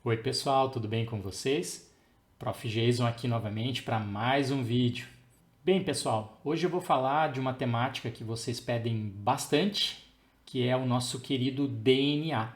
Oi pessoal, tudo bem com vocês? Prof. Jason aqui novamente para mais um vídeo. Bem pessoal, hoje eu vou falar de uma temática que vocês pedem bastante, que é o nosso querido DNA.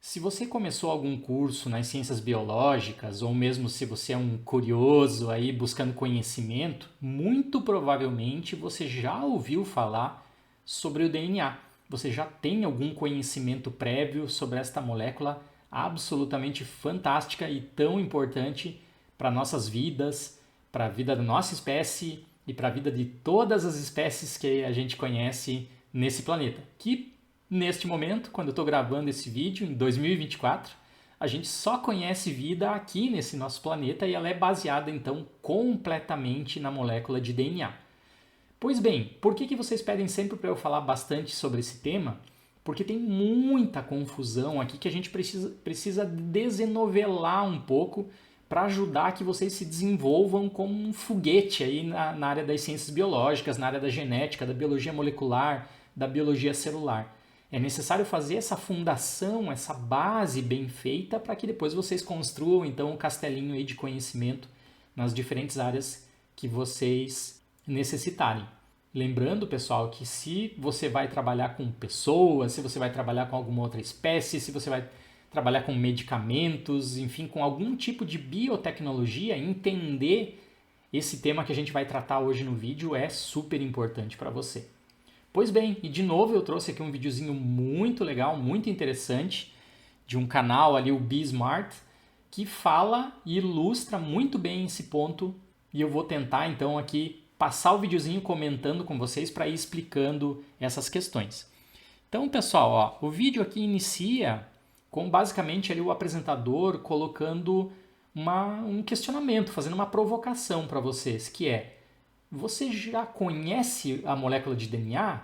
Se você começou algum curso nas ciências biológicas, ou mesmo se você é um curioso aí buscando conhecimento, muito provavelmente você já ouviu falar sobre o DNA. Você já tem algum conhecimento prévio sobre esta molécula absolutamente fantástica e tão importante para nossas vidas, para a vida da nossa espécie e para a vida de todas as espécies que a gente conhece nesse planeta, que neste momento, quando eu estou gravando esse vídeo, em 2024, a gente só conhece vida aqui nesse nosso planeta e ela é baseada, então, completamente na molécula de DNA. Pois bem, por que vocês pedem sempre para eu falar bastante sobre esse tema? Porque tem muita confusão aqui que a gente precisa desenovelar um pouco para ajudar que vocês se desenvolvam como um foguete aí na área das ciências biológicas, na área da genética, da biologia molecular, da biologia celular. É necessário fazer essa fundação, essa base bem feita para que depois vocês construam então um castelinho aí de conhecimento nas diferentes áreas que vocês necessitarem. Lembrando, pessoal, que se você vai trabalhar com pessoas, se você vai trabalhar com alguma outra espécie, se você vai trabalhar com medicamentos, enfim, com algum tipo de biotecnologia, entender esse tema que a gente vai tratar hoje no vídeo é super importante para você. Pois bem, e de novo eu trouxe aqui um videozinho muito legal, muito interessante, de um canal ali, o Be Smart, que fala e ilustra muito bem esse ponto, e eu vou tentar então aqui passar o videozinho comentando com vocês para ir explicando essas questões. Então, pessoal, ó, o vídeo aqui inicia com basicamente ali o apresentador colocando um questionamento, fazendo uma provocação para vocês, que é: você já conhece a molécula de DNA?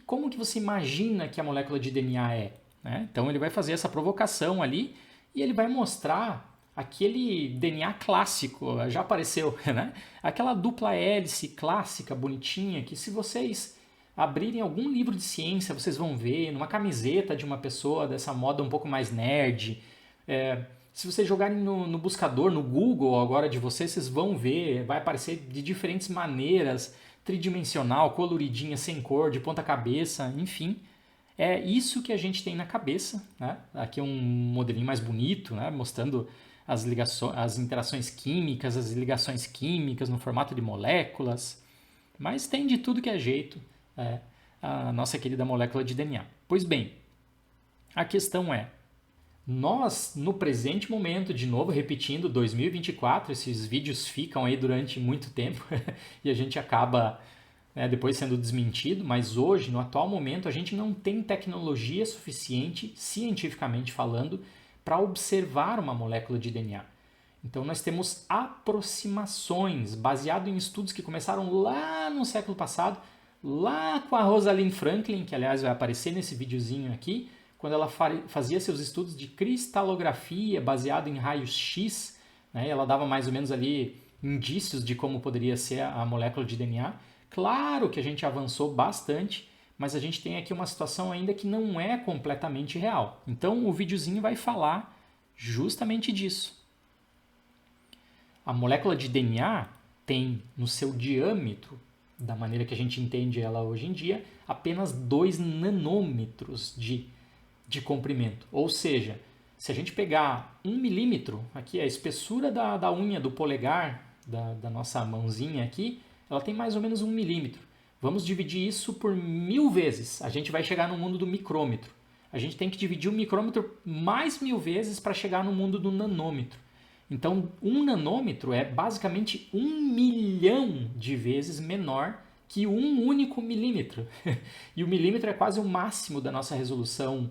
Como que você imagina que a molécula de DNA é? Né? Então ele vai fazer essa provocação ali e ele vai mostrar aquele DNA clássico, já apareceu, né? Aquela dupla hélice clássica, bonitinha, que se vocês abrirem algum livro de ciência, vocês vão ver, numa camiseta de uma pessoa dessa moda um pouco mais nerd. Se vocês jogarem no buscador, no Google agora de vocês vão ver, vai aparecer de diferentes maneiras, tridimensional, coloridinha, sem cor, de ponta cabeça, enfim. É isso que a gente tem na cabeça, né? Aqui é um modelinho mais bonito, né? Mostrando as ligações, as interações químicas, as ligações químicas no formato de moléculas, mas tem de tudo que é jeito a nossa querida molécula de DNA. Pois bem, a questão é, nós no presente momento, de novo repetindo, 2024, esses vídeos ficam aí durante muito tempo e a gente acaba depois sendo desmentido, mas hoje, no atual momento, a gente não tem tecnologia suficiente, cientificamente falando, para observar uma molécula de DNA. Então nós temos aproximações baseado em estudos que começaram lá no século passado, lá com a Rosalind Franklin, que aliás vai aparecer nesse videozinho aqui, quando ela fazia seus estudos de cristalografia baseado em raios-x, né? Ela dava mais ou menos ali indícios de como poderia ser a molécula de DNA. Claro que a gente avançou bastante, mas a gente tem aqui uma situação ainda que não é completamente real. Então o videozinho vai falar justamente disso. A molécula de DNA tem no seu diâmetro, da maneira que a gente entende ela hoje em dia, apenas 2 nanômetros de comprimento. Ou seja, se a gente pegar 1 milímetro, aqui a espessura da unha do polegar, da nossa mãozinha aqui, ela tem mais ou menos 1 milímetro. Vamos dividir isso por 1000 vezes. A gente vai chegar no mundo do micrômetro. A gente tem que dividir o micrômetro mais 1000 vezes para chegar no mundo do nanômetro. Então, 1 nanômetro é basicamente 1 milhão de vezes menor que 1 único milímetro. E o milímetro é quase o máximo da nossa resolução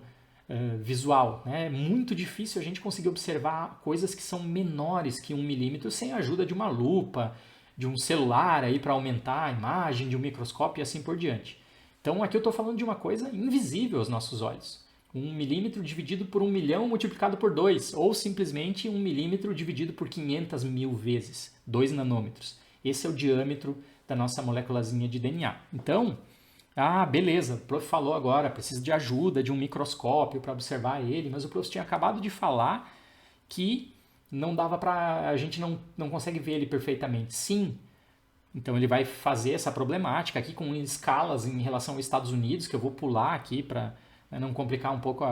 visual. Né? É muito difícil a gente conseguir observar coisas que são menores que 1 milímetro sem a ajuda de uma lupa, de um celular aí para aumentar a imagem, de um microscópio e assim por diante. Então aqui eu estou falando de uma coisa invisível aos nossos olhos. 1 milímetro dividido por 1 milhão multiplicado por 2, ou simplesmente 1 milímetro dividido por 500 mil vezes, 2 nanômetros. Esse é o diâmetro da nossa moléculazinha de DNA. Então, Ah, beleza, o prof falou agora, precisa de ajuda, de um microscópio para observar ele, mas o prof tinha acabado de falar que não dava para, a gente não consegue ver ele perfeitamente. Sim, então ele vai fazer essa problemática aqui com escalas em relação aos Estados Unidos, que eu vou pular aqui para não complicar um pouco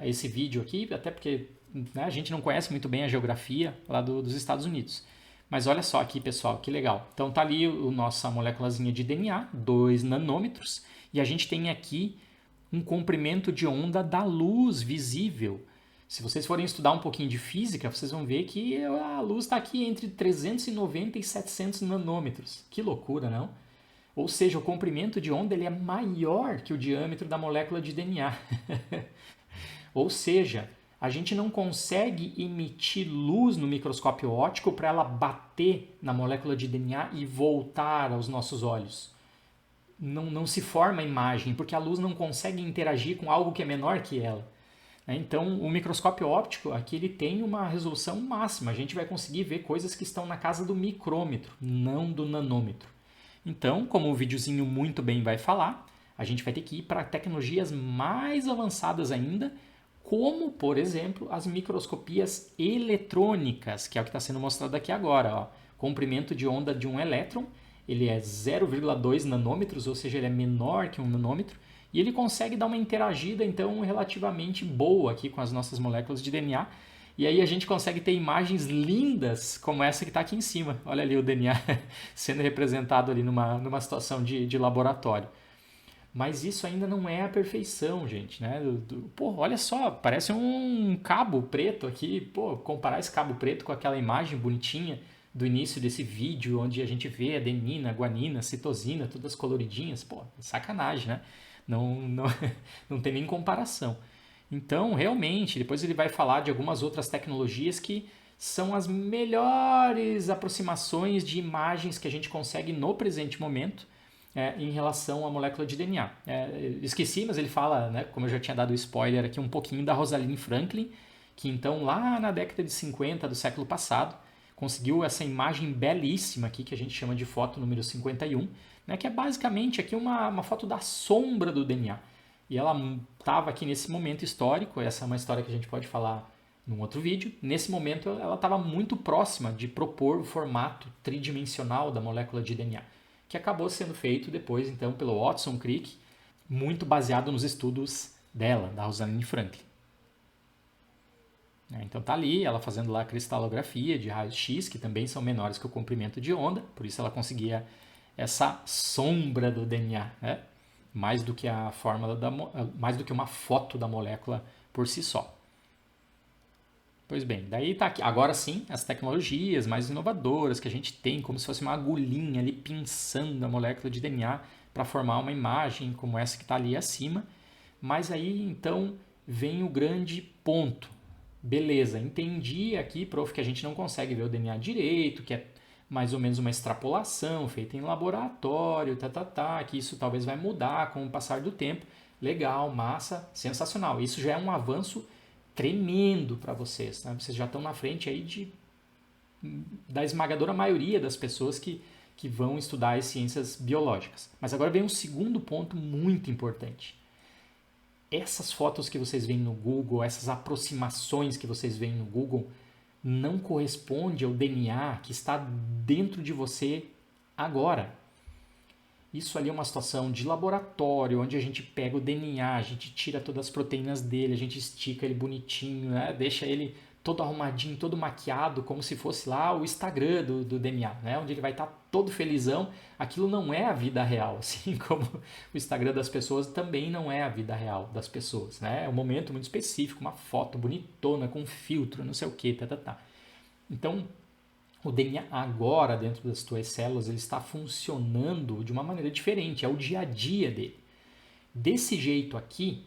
esse vídeo aqui, até porque a gente não conhece muito bem a geografia lá dos Estados Unidos. Mas olha só aqui, pessoal, que legal. Então tá ali a nossa moléculazinha de DNA, 2 nanômetros, e a gente tem aqui um comprimento de onda da luz visível. Se vocês forem estudar um pouquinho de física, vocês vão ver que a luz está aqui entre 390 e 700 nanômetros. Que loucura, não? Ou seja, o comprimento de onda ele é maior que o diâmetro da molécula de DNA. Ou seja, a gente não consegue emitir luz no microscópio óptico para ela bater na molécula de DNA e voltar aos nossos olhos. Não se forma a imagem, porque a luz não consegue interagir com algo que é menor que ela. Então, o microscópio óptico aqui ele tem uma resolução máxima. A gente vai conseguir ver coisas que estão na casa do micrômetro, não do nanômetro. Então, como o videozinho muito bem vai falar, a gente vai ter que ir para tecnologias mais avançadas ainda, como, por exemplo, as microscopias eletrônicas, que é o que está sendo mostrado aqui agora. Ó. Comprimento de onda de um elétron, ele é 0,2 nanômetros, ou seja, ele é menor que um nanômetro, e ele consegue dar uma interagida, então, relativamente boa aqui com as nossas moléculas de DNA. E aí a gente consegue ter imagens lindas como essa que está aqui em cima. Olha ali o DNA sendo representado ali numa situação de laboratório. Mas isso ainda não é a perfeição, gente, né? Pô, olha só, parece um cabo preto aqui. Pô, comparar esse cabo preto com aquela imagem bonitinha do início desse vídeo, onde a gente vê adenina, guanina, citosina, todas coloridinhas. Pô, sacanagem, né? Não tem nem comparação. Então, realmente, depois ele vai falar de algumas outras tecnologias que são as melhores aproximações de imagens que a gente consegue no presente momento em relação à molécula de DNA. Esqueci, mas ele fala, né, como eu já tinha dado spoiler aqui, um pouquinho da Rosalind Franklin, que então lá na década de 50 do século passado conseguiu essa imagem belíssima aqui, que a gente chama de foto número 51, né, que é basicamente aqui uma foto da sombra do DNA. E ela estava aqui nesse momento histórico, essa é uma história que a gente pode falar num outro vídeo. Nesse momento ela estava muito próxima de propor o formato tridimensional da molécula de DNA, que acabou sendo feito depois então pelo Watson Crick, muito baseado nos estudos dela, da Rosalind Franklin. Então tá ali ela fazendo lá a cristalografia de raios-x, que também são menores que o comprimento de onda, por isso ela conseguia essa sombra do DNA, né? Mais do que a fórmula mais do que uma foto da molécula por si só. Pois bem, daí tá aqui. Agora sim, as tecnologias mais inovadoras que a gente tem, como se fosse uma agulhinha ali pinçando a molécula de DNA para formar uma imagem como essa que está ali acima. Mas aí então vem o grande ponto. Beleza, entendi aqui, prof, que a gente não consegue ver o DNA direito, que é mais ou menos uma extrapolação feita em laboratório, que isso talvez vai mudar com o passar do tempo. Legal, massa, sensacional. Isso já é um avanço tremendo para vocês, né? Vocês já estão na frente aí da esmagadora maioria das pessoas que vão estudar as ciências biológicas. Mas agora vem um segundo ponto muito importante. Essas fotos que vocês veem no Google, essas aproximações que vocês veem no Google, não corresponde ao DNA que está dentro de você agora. Isso ali é uma situação de laboratório, onde a gente pega o DNA, a gente tira todas as proteínas dele, a gente estica ele bonitinho, né? Deixa ele todo arrumadinho, todo maquiado, como se fosse lá o Instagram do DNA, né? Onde ele vai estar todo felizão. Aquilo não é a vida real, assim como o Instagram das pessoas também não é a vida real das pessoas, né? É um momento muito específico, uma foto bonitona, com filtro, não sei o que, Então, o DNA agora, dentro das tuas células, ele está funcionando de uma maneira diferente, é o dia a dia dele. Desse jeito aqui,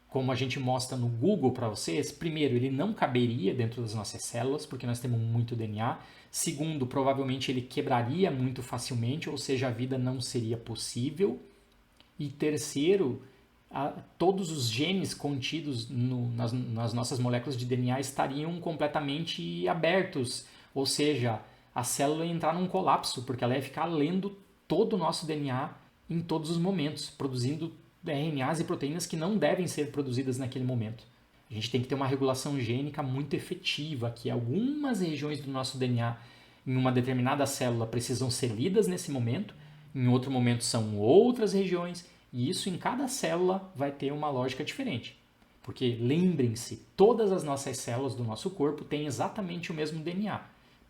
como a gente mostra no Google para vocês, primeiro, ele não caberia dentro das nossas células, porque nós temos muito DNA. Segundo, provavelmente ele quebraria muito facilmente, ou seja, a vida não seria possível. E terceiro, todos os genes contidos nas nossas moléculas de DNA estariam completamente abertos, ou seja, a célula ia entrar num colapso, porque ela ia ficar lendo todo o nosso DNA em todos os momentos, produzindo RNAs e proteínas que não devem ser produzidas naquele momento. A gente tem que ter uma regulação gênica muito efetiva, que algumas regiões do nosso DNA em uma determinada célula precisam ser lidas nesse momento, em outro momento são outras regiões, e isso em cada célula vai ter uma lógica diferente. Porque lembrem-se, todas as nossas células do nosso corpo têm exatamente o mesmo DNA.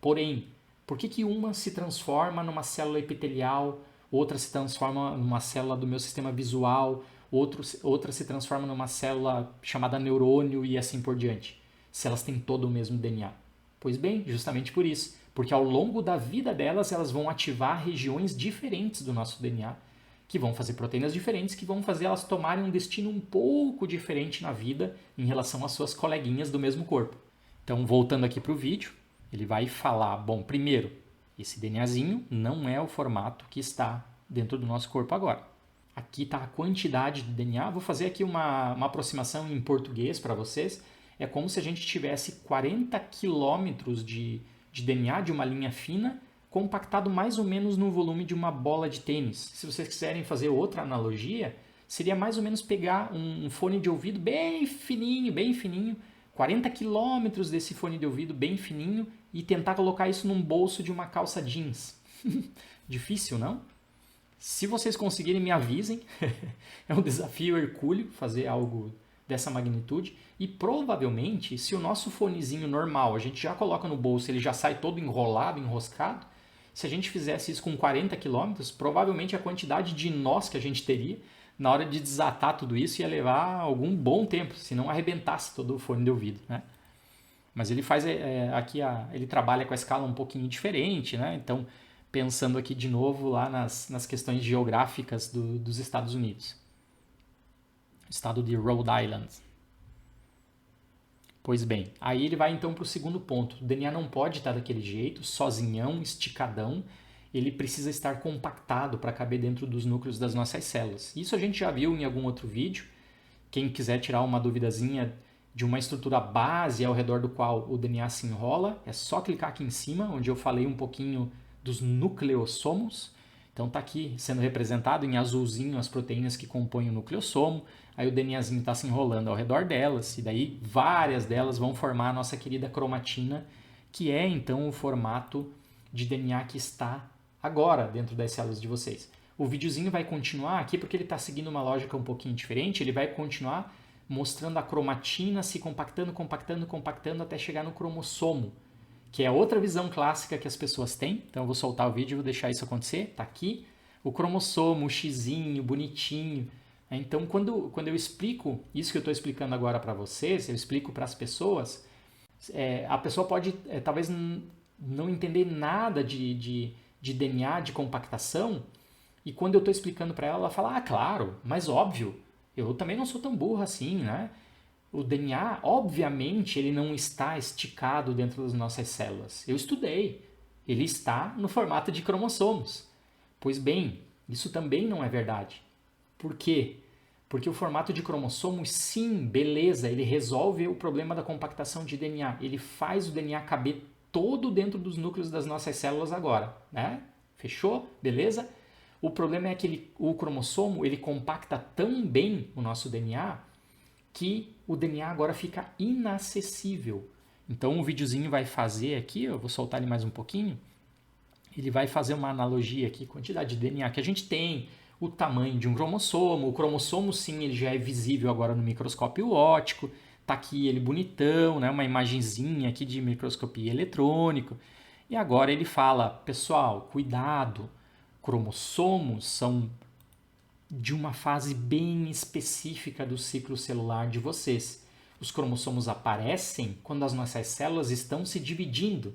Porém, por que uma se transforma numa célula epitelial, outra se transforma numa célula do meu sistema visual, outra se transforma numa célula chamada neurônio e assim por diante, se elas têm todo o mesmo DNA? Pois bem, justamente por isso, porque ao longo da vida delas, elas vão ativar regiões diferentes do nosso DNA, que vão fazer proteínas diferentes, que vão fazer elas tomarem um destino um pouco diferente na vida em relação às suas coleguinhas do mesmo corpo. Então, voltando aqui para o vídeo, ele vai falar, bom, primeiro, esse DNAzinho não é o formato que está dentro do nosso corpo agora. Aqui está a quantidade de DNA. Vou fazer aqui uma aproximação em português para vocês. É como se a gente tivesse 40 quilômetros de DNA de uma linha fina compactado mais ou menos no volume de uma bola de tênis. Se vocês quiserem fazer outra analogia, seria mais ou menos pegar um fone de ouvido bem fininho, 40 quilômetros desse fone de ouvido bem fininho e tentar colocar isso num bolso de uma calça jeans. Difícil, não? Se vocês conseguirem, me avisem. É um desafio hercúleo fazer algo dessa magnitude. E provavelmente, se o nosso fonezinho normal a gente já coloca no bolso, ele já sai todo enrolado, enroscado. Se a gente fizesse isso com 40 km, provavelmente a quantidade de nós que a gente teria na hora de desatar tudo isso ia levar algum bom tempo, se não arrebentasse todo o fone de ouvido, né? Mas ele faz aqui, ele trabalha com a escala um pouquinho diferente, né? Então, pensando aqui de novo lá nas questões geográficas dos Estados Unidos. Estado de Rhode Island. Pois bem, aí ele vai então para o segundo ponto. O DNA não pode estar daquele jeito, sozinhão, esticadão. Ele precisa estar compactado para caber dentro dos núcleos das nossas células. Isso a gente já viu em algum outro vídeo. Quem quiser tirar uma duvidazinha de uma estrutura base ao redor do qual o DNA se enrola, é só clicar aqui em cima, onde eu falei um pouquinho dos nucleossomos. Então está aqui sendo representado em azulzinho as proteínas que compõem o nucleossomo. Aí o DNAzinho está se enrolando ao redor delas, e daí várias delas vão formar a nossa querida cromatina, que é então o formato de DNA que está agora dentro das células de vocês. O videozinho vai continuar aqui porque ele está seguindo uma lógica um pouquinho diferente, ele vai continuar mostrando a cromatina se compactando até chegar no cromossomo, que é outra visão clássica que as pessoas têm. Então eu vou soltar o vídeo e vou deixar isso acontecer. Está aqui o cromossomo, o xizinho, bonitinho. Então quando eu explico isso que eu estou explicando agora para vocês, eu explico para as pessoas, a pessoa pode talvez não entender nada de DNA, de compactação, e quando eu estou explicando para ela, ela fala, claro, mas óbvio, eu também não sou tão burro assim, né? O DNA, obviamente, ele não está esticado dentro das nossas células. Eu estudei. Ele está no formato de cromossomos. Pois bem, isso também não é verdade. Por quê? Porque o formato de cromossomos, sim, beleza, ele resolve o problema da compactação de DNA. Ele faz o DNA caber todo dentro dos núcleos das nossas células agora, né? Fechou? Beleza? O problema é que o cromossomo, ele compacta tão bem o nosso DNA que o DNA agora fica inacessível. Então o videozinho vai fazer aqui, eu vou soltar ele mais um pouquinho, ele vai fazer uma analogia aqui, quantidade de DNA que a gente tem, o tamanho de um cromossomo. O cromossomo, sim, ele já é visível agora no microscópio óptico, tá aqui ele bonitão, né? Uma imagenzinha aqui de microscopia eletrônico. E agora ele fala, pessoal, cuidado, cromossomos são de uma fase bem específica do ciclo celular de vocês. Os cromossomos aparecem quando as nossas células estão se dividindo.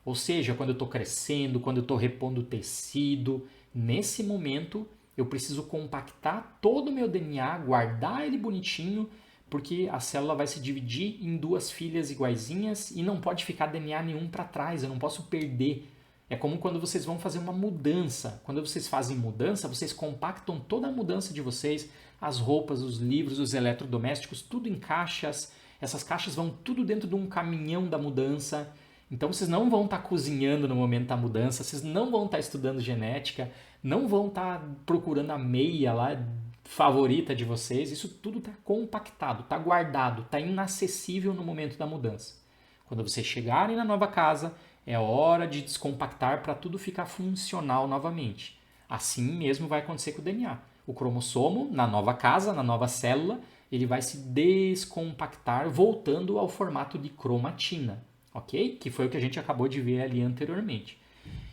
Ou seja, quando eu estou crescendo, quando eu estou repondo tecido. Nesse momento, eu preciso compactar todo o meu DNA, guardar ele bonitinho, porque a célula vai se dividir em duas filhas iguaizinhas e não pode ficar DNA nenhum para trás, eu não posso perder. É como quando vocês vão fazer uma mudança. Quando vocês fazem mudança, vocês compactam toda a mudança de vocês, as roupas, os livros, os eletrodomésticos, tudo em caixas. Essas caixas vão tudo dentro de um caminhão da mudança. Então vocês não vão estar cozinhando no momento da mudança, vocês não vão estar estudando genética, não vão estar procurando a meia lá favorita de vocês. Isso tudo está compactado, está guardado, está inacessível no momento da mudança. Quando vocês chegarem na nova casa, é hora de descompactar para tudo ficar funcional novamente. Assim mesmo vai acontecer com o DNA. O cromossomo, na nova casa, na nova célula, ele vai se descompactar voltando ao formato de cromatina, ok? Que foi o que a gente acabou de ver ali anteriormente.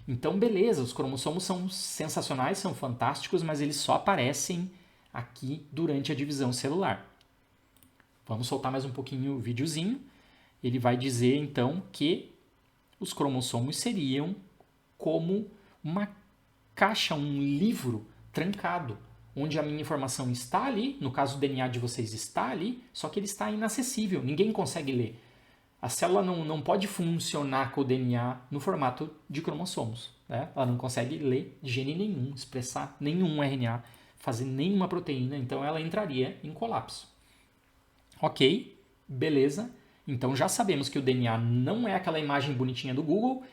Então, beleza, os cromossomos são sensacionais, são fantásticos, mas eles só aparecem aqui durante a divisão celular. Vamos soltar mais um pouquinho o videozinho. Ele vai dizer, então, que os cromossomos seriam como uma caixa, um livro trancado, onde a minha informação está ali, no caso o DNA de vocês está ali, só que ele está inacessível, ninguém consegue ler. A célula não pode funcionar com o DNA no formato de cromossomos. Né? Ela não consegue ler gene nenhum, expressar nenhum RNA, fazer nenhuma proteína, então ela entraria em colapso. Ok, beleza. Então já sabemos que o DNA não é aquela imagem bonitinha do Google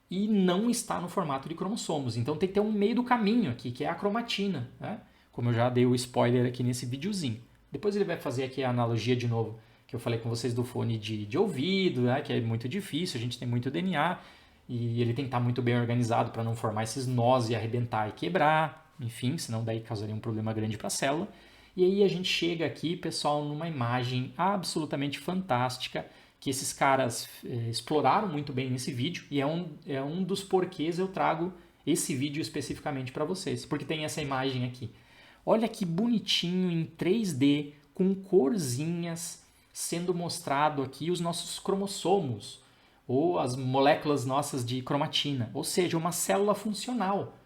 e não está no formato de cromossomos. Então tem que ter um meio do caminho aqui, que é a cromatina, né? Como eu já dei o spoiler aqui nesse videozinho. Depois ele vai fazer aqui a analogia de novo, que eu falei com vocês do fone de ouvido, né? Que é muito difícil, a gente tem muito DNA e ele tem que estar muito bem organizado para não formar esses nós e arrebentar e quebrar, enfim, senão daí causaria um problema grande para a célula. E aí a gente chega aqui, pessoal, numa imagem absolutamente fantástica que esses caras exploraram muito bem nesse vídeo e é um dos porquês eu trago esse vídeo especificamente para vocês, porque tem essa imagem aqui. Olha que bonitinho em 3D, com corzinhas, sendo mostrado aqui os nossos cromossomos, ou as moléculas nossas de cromatina, ou seja, uma célula funcional.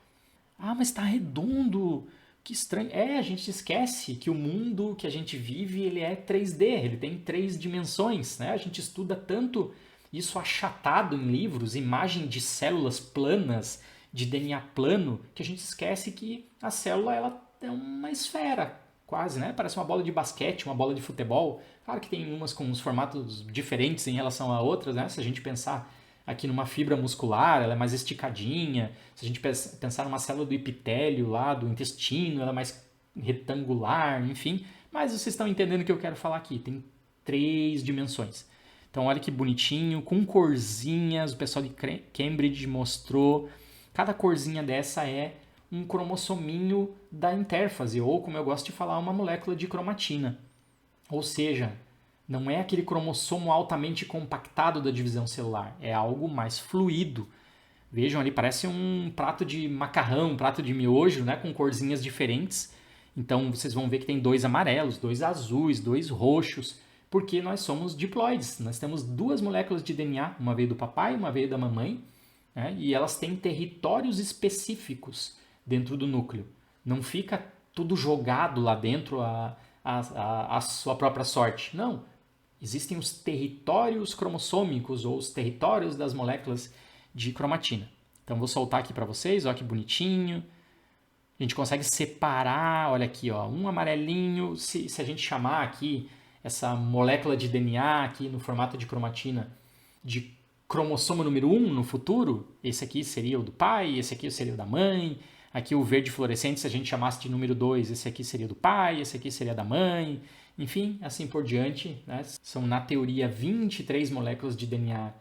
Ah, mas está redondo, que estranho. A gente esquece que o mundo que a gente vive, ele é 3D, ele tem 3 dimensões, né? A gente estuda tanto isso achatado em livros, imagem de células planas, de DNA plano, que a gente esquece que a célula ela é uma esfera, quase, né? Parece uma bola de basquete, uma bola de futebol. Claro que tem umas com uns formatos diferentes em relação a outras, né? Se a gente pensar aqui numa fibra muscular, ela é mais esticadinha. Se a gente pensar numa célula do epitélio lá, do intestino, ela é mais retangular, enfim. Mas vocês estão entendendo o que eu quero falar aqui. Tem 3 dimensões. Então olha que bonitinho, com corzinhas, o pessoal de Cambridge mostrou. Cada corzinha dessa é um cromossominho da intérfase, ou como eu gosto de falar, uma molécula de cromatina. Ou seja, não é aquele cromossomo altamente compactado da divisão celular, é algo mais fluido. Vejam ali, parece um prato de macarrão, um prato de miojo, né, com corzinhas diferentes. Então vocês vão ver que tem 2 amarelos, 2 azuis, 2 roxos, porque nós somos diploides. Nós temos 2 moléculas de DNA, uma veio do papai, uma veio da mamãe, né, e elas têm territórios específicos dentro do núcleo. Não fica tudo jogado lá dentro a sua própria sorte. Não. Existem os territórios cromossômicos ou os territórios das moléculas de cromatina. Então vou soltar aqui para vocês, olha que bonitinho. A gente consegue separar, olha aqui, ó, um amarelinho. Se a gente chamar aqui essa molécula de DNA aqui no formato de cromatina de cromossomo número 1 no futuro, esse aqui seria o do pai, esse aqui seria o da mãe. Aqui o verde fluorescente, se a gente chamasse de número 2, esse aqui seria do pai, esse aqui seria da mãe, enfim, assim por diante. Né? São, na teoria, 23 moléculas de DNA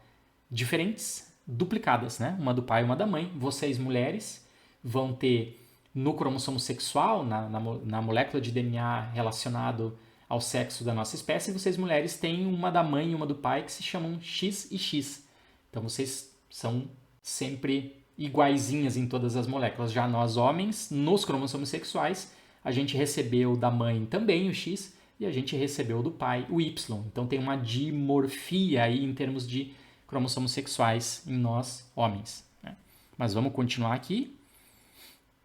diferentes, duplicadas, né? Uma do pai e uma da mãe. Vocês, mulheres, vão ter no cromossomo sexual, na molécula de DNA relacionado ao sexo da nossa espécie, vocês, mulheres, têm uma da mãe e uma do pai que se chamam X e X. Então, vocês são sempre iguaizinhas em todas as moléculas. Já nós, homens, nos cromossomos sexuais, a gente recebeu da mãe também o X e a gente recebeu do pai o Y. Então tem uma dimorfia aí em termos de cromossomos sexuais em nós, homens. Né? Mas vamos continuar aqui.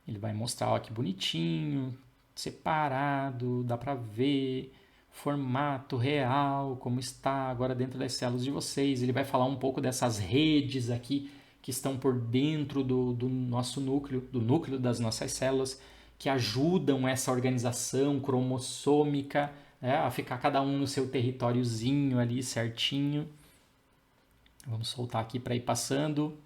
Ele vai mostrar, ó, que bonitinho, separado, dá para ver formato real, como está agora dentro das células de vocês. Ele vai falar um pouco dessas redes aqui que estão por dentro do nosso núcleo, do núcleo das nossas células, que ajudam essa organização cromossômica, né, a ficar cada um no seu territóriozinho ali certinho. Vamos soltar aqui para ir passando.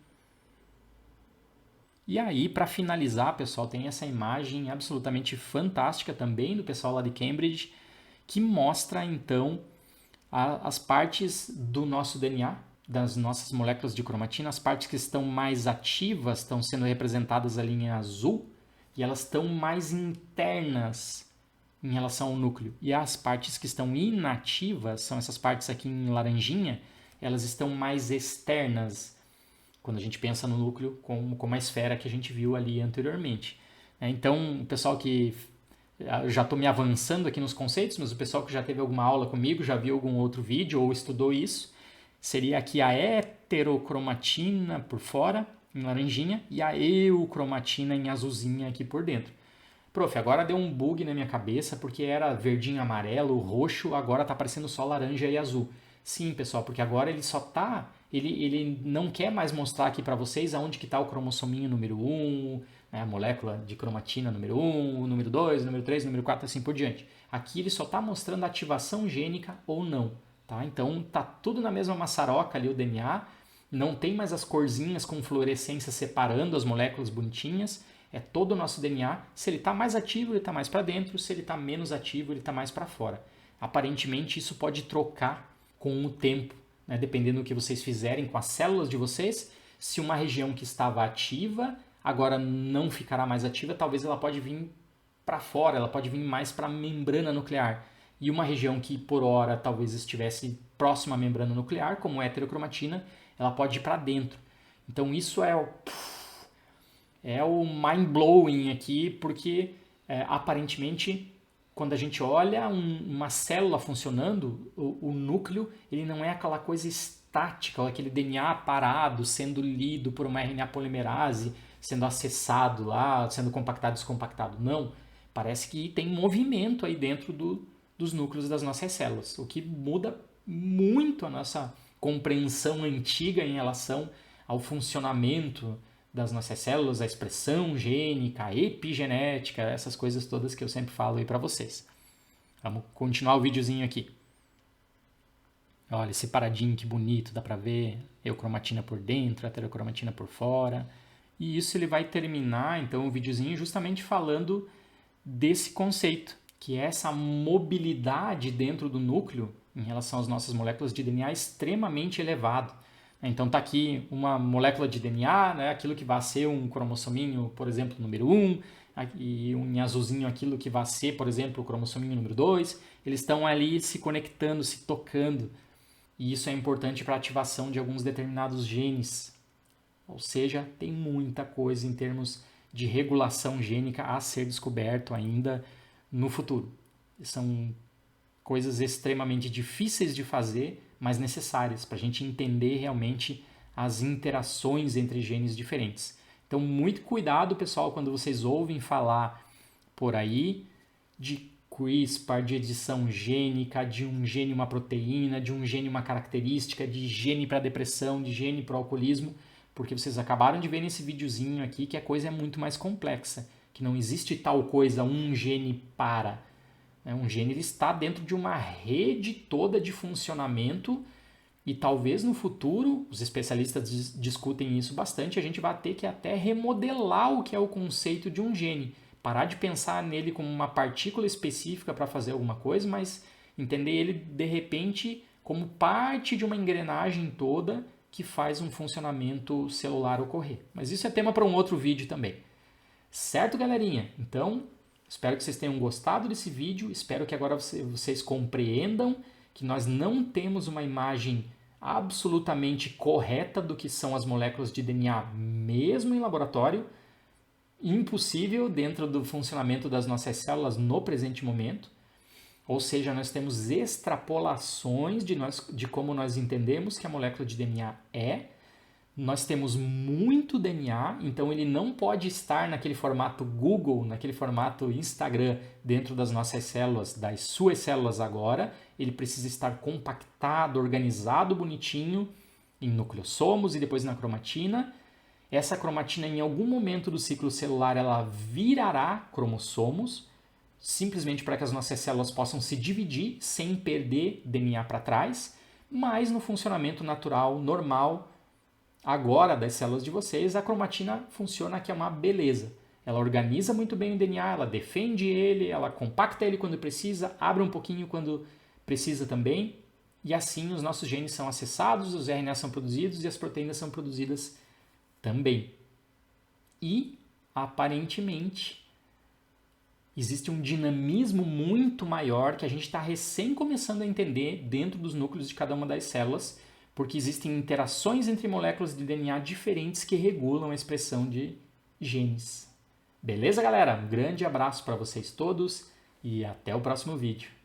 E aí, para finalizar, pessoal, tem essa imagem absolutamente fantástica também do pessoal lá de Cambridge, que mostra então as partes do nosso DNA, das nossas moléculas de cromatina, as partes que estão mais ativas estão sendo representadas ali em azul e elas estão mais internas em relação ao núcleo. E as partes que estão inativas, são essas partes aqui em laranjinha, elas estão mais externas, quando a gente pensa no núcleo como a esfera que a gente viu ali anteriormente. Então, o pessoal que... Eu já estou me avançando aqui nos conceitos, mas o pessoal que já teve alguma aula comigo, já viu algum outro vídeo ou estudou isso, seria aqui a heterocromatina por fora, em laranjinha, e a eucromatina em azulzinha aqui por dentro. Prof, agora deu um bug na minha cabeça, porque era verdinho, amarelo, roxo, agora está aparecendo só laranja e azul. Sim, pessoal, porque agora ele só está... Ele não quer mais mostrar aqui para vocês aonde que está o cromossominho número 1, né, a molécula de cromatina número 1, o número 2, número 3, número 4, assim por diante. Aqui ele só está mostrando a ativação gênica ou não. Tá? Então tá tudo na mesma maçaroca ali o DNA, não tem mais as corzinhas com fluorescência separando as moléculas bonitinhas, é todo o nosso DNA. Se ele está mais ativo, ele está mais para dentro, se ele está menos ativo, ele está mais para fora. Aparentemente isso pode trocar com o tempo, né? Dependendo do que vocês fizerem com as células de vocês. Se uma região que estava ativa agora não ficará mais ativa, talvez ela pode vir para fora, ela pode vir mais para a membrana nuclear. E uma região que por hora talvez estivesse próxima à membrana nuclear, como a heterocromatina, ela pode ir para dentro. Então isso é o mind-blowing aqui, porque aparentemente quando a gente olha uma célula funcionando, o núcleo ele não é aquela coisa estática, aquele DNA parado, sendo lido por uma RNA polimerase, sendo acessado lá, sendo compactado, descompactado. Não, parece que tem movimento aí dentro dos núcleos das nossas células, o que muda muito a nossa compreensão antiga em relação ao funcionamento das nossas células, a expressão gênica, a epigenética, essas coisas todas que eu sempre falo aí para vocês. Vamos continuar o videozinho aqui. Olha, separadinho, que bonito, dá para ver eucromatina por dentro, heterocromatina por fora. E isso ele vai terminar, então, o videozinho justamente falando desse conceito, que é essa mobilidade dentro do núcleo em relação às nossas moléculas de DNA extremamente elevado. Então está aqui uma molécula de DNA, né, aquilo que vai ser um cromossominho, por exemplo, número 1, e em azulzinho aquilo que vai ser, por exemplo, o cromossominho número 2. Eles estão ali se conectando, se tocando, e isso é importante para a ativação de alguns determinados genes. Ou seja, tem muita coisa em termos de regulação gênica a ser descoberto ainda no futuro. São coisas extremamente difíceis de fazer, mas necessárias para a gente entender realmente as interações entre genes diferentes. Então, muito cuidado, pessoal, quando vocês ouvem falar por aí de CRISPR, de edição gênica, de um gene uma proteína, de um gene uma característica, de gene para depressão, de gene para o alcoolismo, porque vocês acabaram de ver nesse videozinho aqui que a coisa é muito mais complexa, que não existe tal coisa, um gene para... Um gene ele está dentro de uma rede toda de funcionamento e talvez no futuro, os especialistas discutem isso bastante, a gente vai ter que até remodelar o que é o conceito de um gene. Parar de pensar nele como uma partícula específica para fazer alguma coisa, mas entender ele de repente como parte de uma engrenagem toda que faz um funcionamento celular ocorrer. Mas isso é tema para um outro vídeo também. Certo, galerinha? Então... espero que vocês tenham gostado desse vídeo, espero que agora vocês compreendam que nós não temos uma imagem absolutamente correta do que são as moléculas de DNA, mesmo em laboratório, impossível dentro do funcionamento das nossas células no presente momento. Ou seja, nós temos extrapolações de como nós entendemos que a molécula de DNA é. Nós temos muito DNA, então ele não pode estar naquele formato Google, naquele formato Instagram dentro das nossas células, das suas células agora. Ele precisa estar compactado, organizado, bonitinho em nucleossomos e depois na cromatina. Essa cromatina, em algum momento do ciclo celular, ela virará cromossomos, simplesmente para que as nossas células possam se dividir sem perder DNA para trás. mas no funcionamento natural, normal, agora das células de vocês, a cromatina funciona que é uma beleza. Ela organiza muito bem o DNA, ela defende ele, ela compacta ele quando precisa, abre um pouquinho quando precisa também, e assim os nossos genes são acessados, os RNAs são produzidos e as proteínas são produzidas também. E, aparentemente, existe um dinamismo muito maior que a gente está recém começando a entender dentro dos núcleos de cada uma das células, porque existem interações entre moléculas de DNA diferentes que regulam a expressão de genes. Beleza, galera? Um grande abraço para vocês todos e até o próximo vídeo.